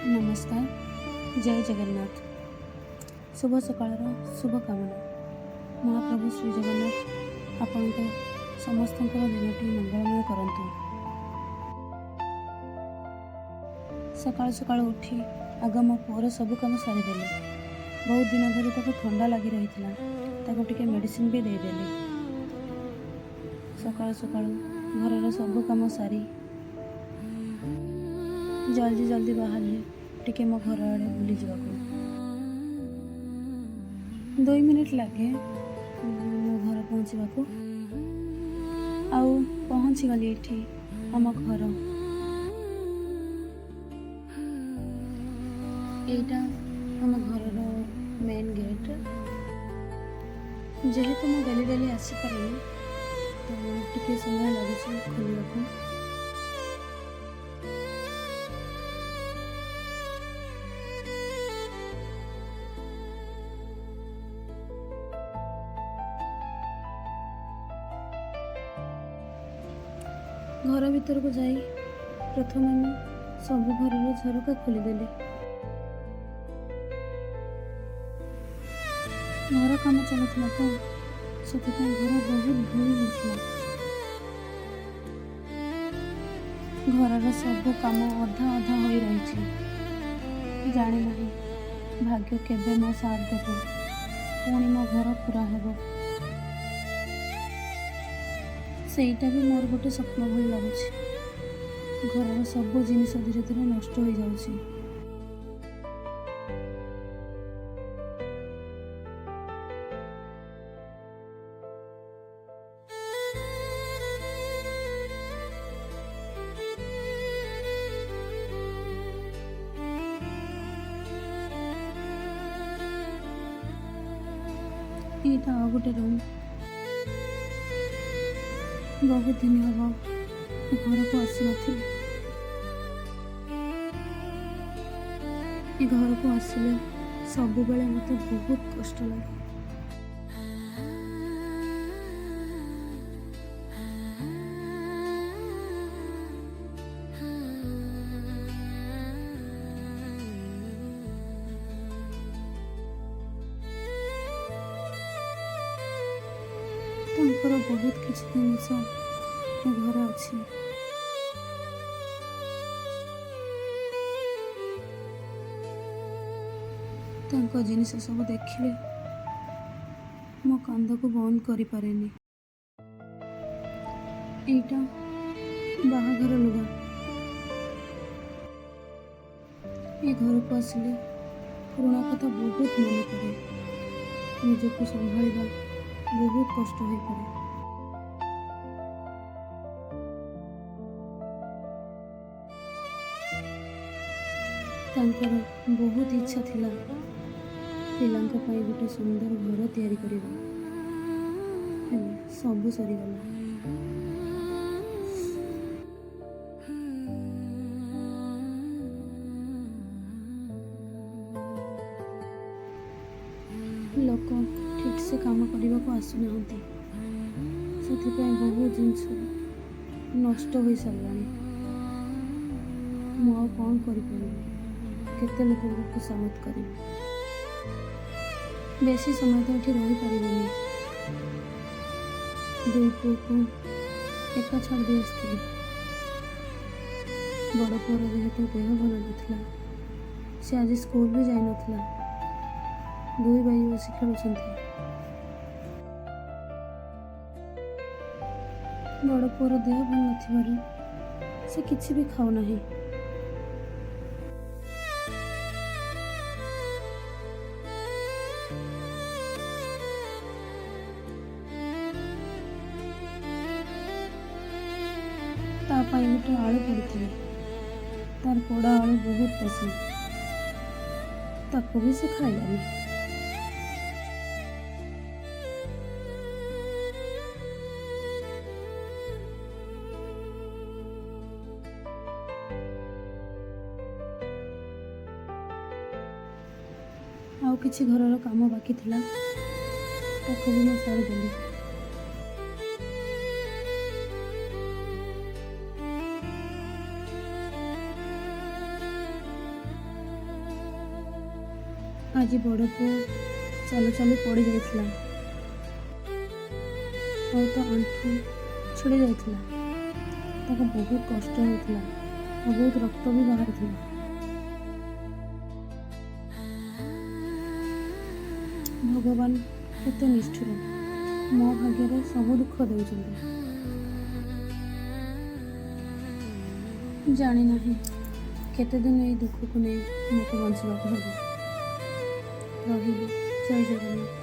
नमस्कार। जय जगन्नाथ। शुभ सकाळर शुभकामना। महाप्रभु श्री जगन्नाथ आपण समस्त दिनटी मंगलमय करंतु। सकाळ सकाळ उठी आग मो पुअर सब कम सारीदेली। बहुत दिन धरी ताको ठंडा लगी रही ताको टिके मेडिसिन भी देदेली। सकाळ सकाळ घर सब कम सारी जल्दी जल्दी बाहर टिके मो घर आड़े बुली जावाको 2 मिनिट लगे मो घर पहुँचवाको। आउ पहुँची गली एठी आम घर। एटा आम घर मेन गेट। जेहेतु मु डेली डेली आसीपारे तो टिके समय लगे खोलवाको। घर भीतर को जाई प्रथम मैं सब घर झरका खोलीदेली। घर काम चलता तो से घर बहुत धूल होता। घर सब काम अधा अधा हो रही। जानी ना भाग्य केबे मो साथ देव पुणी मो घर पूरा हेब। सेटा भी मोर गोटे स्वप्न भली लगुच। घर सब जिनिस धीरे धीरे नष्ट हो जाउछि। एटा गोटे रूम। बहुत दिन हम घर को आसी घर को आसिले सब बेले मत बहुत कष्ट लगे। बहुत किसी जिनिस घर अच्छी। जिनिस सब देखिले मो कांद को बंद करि पारेनी। एटा बाहाघर लुगा। ये घर को आसिले पुराना कथा बहुत मन पड़े। निजको संभाळिबा बहुत कष्ट हो पड़े। बहुत इच्छा थिला पिलांक पाई गोटे सुंदर घर तैयारी करिबा। सब सरीगला। लोक ठीक से काम करने को आसुना से बहुत जिनस नष्ट हो सारा। मु कौन कर केते लोक खुशामत करी। बेसी समय तो ये रही पारे। दुई पुओ को एका छाड़ दे आसती। बड़ पुअर जेहेतु देह भल नाला से आज स्कूल भी जाई नथिला। दुई भाई बस खेलुं। बड़ पुअर देह भल न से किसी भी खाऊ नहीं। गोटे आलू पड़ी तार पोड़ा आलू बहुत पसंद ताको भी से खाइलानी। आउ किछि घरर काम बाकी थिला ताको भी मैं सारी देली। ଆଜି ବଡ଼ ପୁଅ ଚାଲୁ ଚାଲୁ ପଡ଼ିଯାଇଥିଲା ଆଉ ତା ଆଣ୍ଠୁ ଛିଡ଼ି ଯାଇଥିଲା। ତାକୁ ବହୁତ କଷ୍ଟ ହେଉଥିଲା ଆଉ ବହୁତ ରକ୍ତ ବି ବାହାରୁଥିଲା। ଭଗବାନ କେତେ ନିଷ୍ଠୁର, ମୋ ଭାଗ୍ୟରେ ସବୁ ଦୁଃଖ ଦେଉଛନ୍ତି। ଜାଣିନାହିଁ କେତେ ଦିନ ଏଇ ଦୁଃଖକୁ ନେଇ ମୋତେ ବଞ୍ଚିବାକୁ ହେବ। ରହିଲି। ଜୟ ଜଗନ୍ନାଥ।